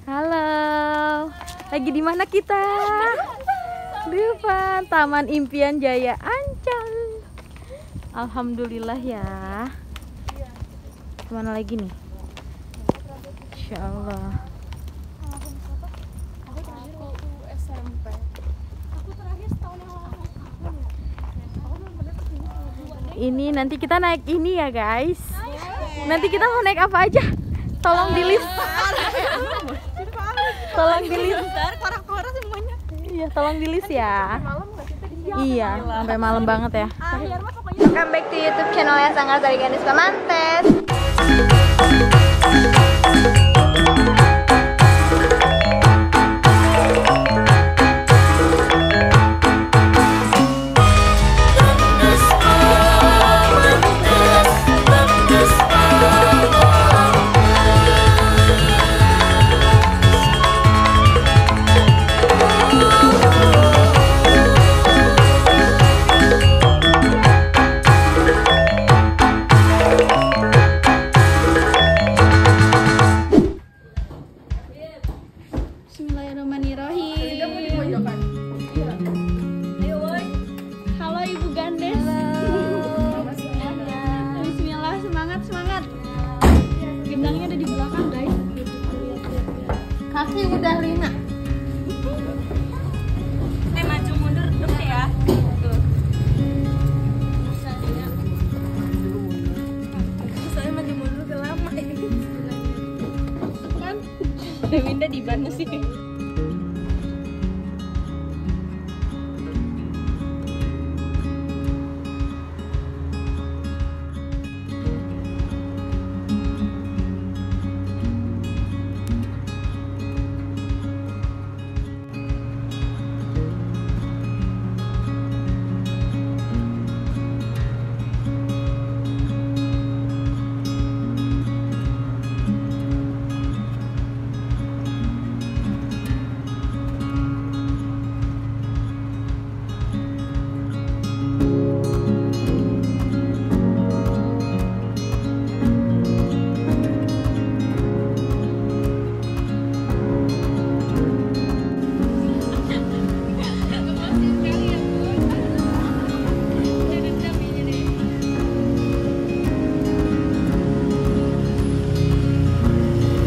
Halo, lagi di mana kita? Di depan Taman Impian Jaya Ancol. Alhamdulillah ya. Kemana lagi nih? Insya Allah. Aku terakhir waktu SMP. Aku terakhir setahun yang lalu. Ini nanti kita naik ini ya guys. Nanti kita mau naik apa aja? Tolong di list. Tolong di list. Kora-kora semuanya. Iya, tolong di list ya. Malam nggak kita di sini? Iya, sampai malam banget ya. Akhir mah pokoknya. Welcome back to YouTube channelnya Sanggar Tari Ganis Pemantes. Bismillahirrahmanirrahim. Halo Ibu Gandes. Bismillah, semangat. Gendangnya ada di belakang guys. Kaki udah lina. Maju mundur dulu ya. Saya maju mundur udah lama ini. Kan? Winda di ban sih.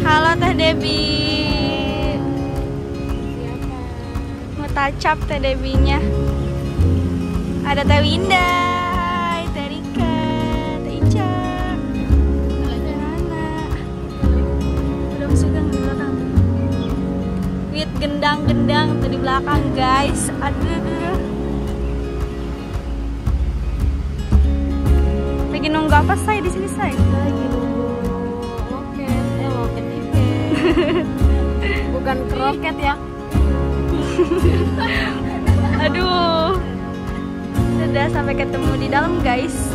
Halo Teh Debbie. Mau tacap Teh Debbie-nya. Ada Teh Winda, Teh Rika, Teh Ica, Teh Nana. Udah masukkan di belakang. Lihat gendang-gendang tuh di belakang guys. Aduh. Lagi nunggu apa say di sini say? Lagi nunggu loket tiket. Bukan kroket ya. Aduh. Sudah sampai ketemu di dalam guys.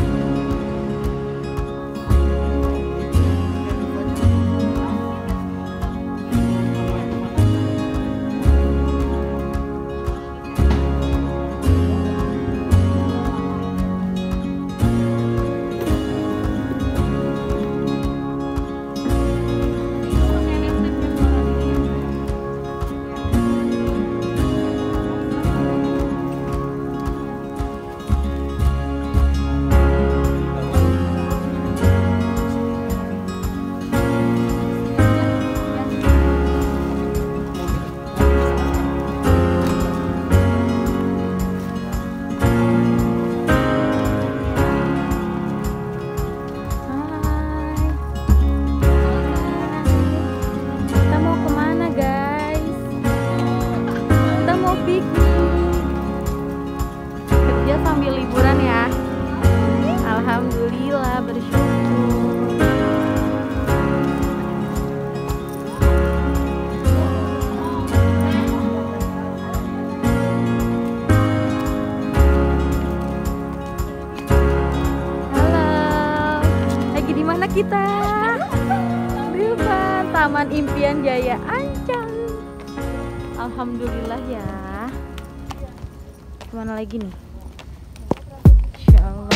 Sambil liburan ya. Alhamdulillah, bersyukur. Halo, lagi di mana kita? Di depan Taman Impian Jaya Ancol. Alhamdulillah ya. Kemana lagi nih? Insya Allah.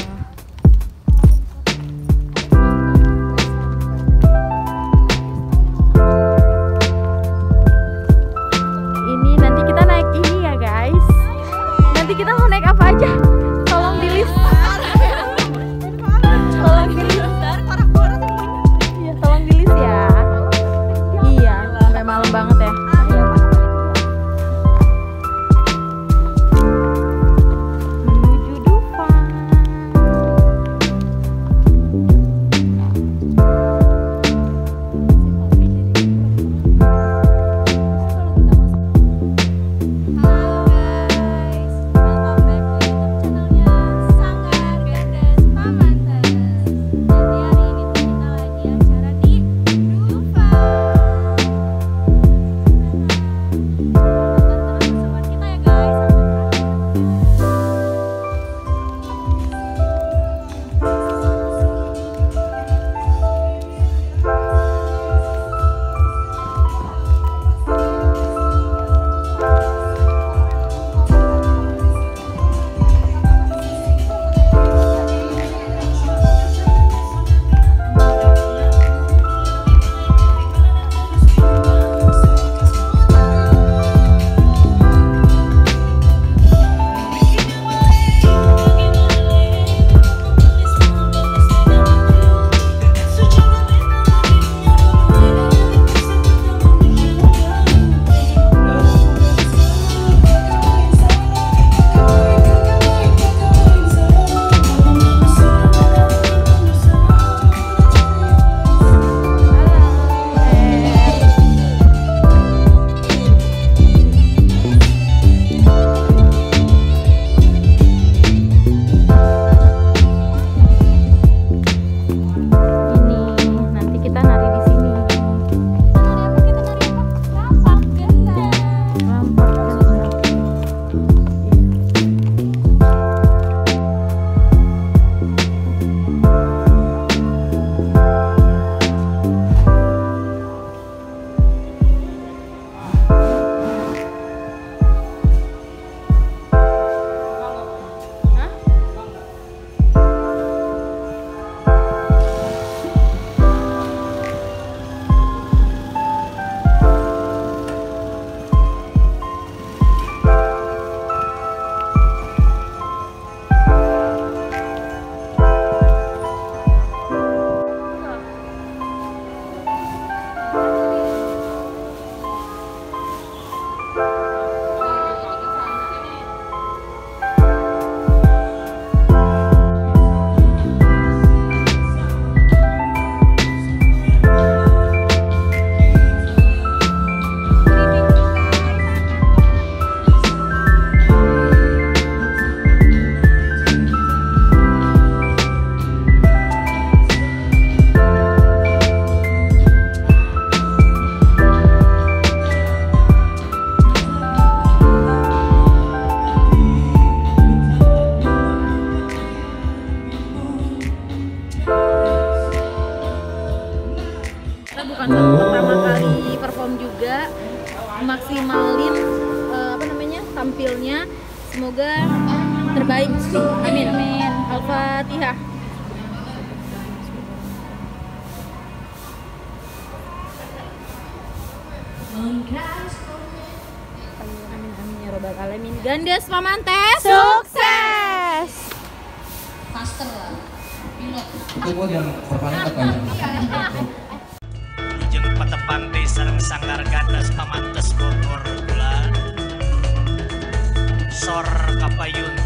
pertama kali perform juga, maksimalin tampilnya, semoga terbaik. Amin. Amin. Al-Fatihah. Amin ya robbal alamin. Gandes Pamantes sukses. Master lah. Pilot. Itu buat yang perpanjang apa ya? Jeung patepang teh sareng sanggar Gandes Pamantes Bogor bulan sor kapayun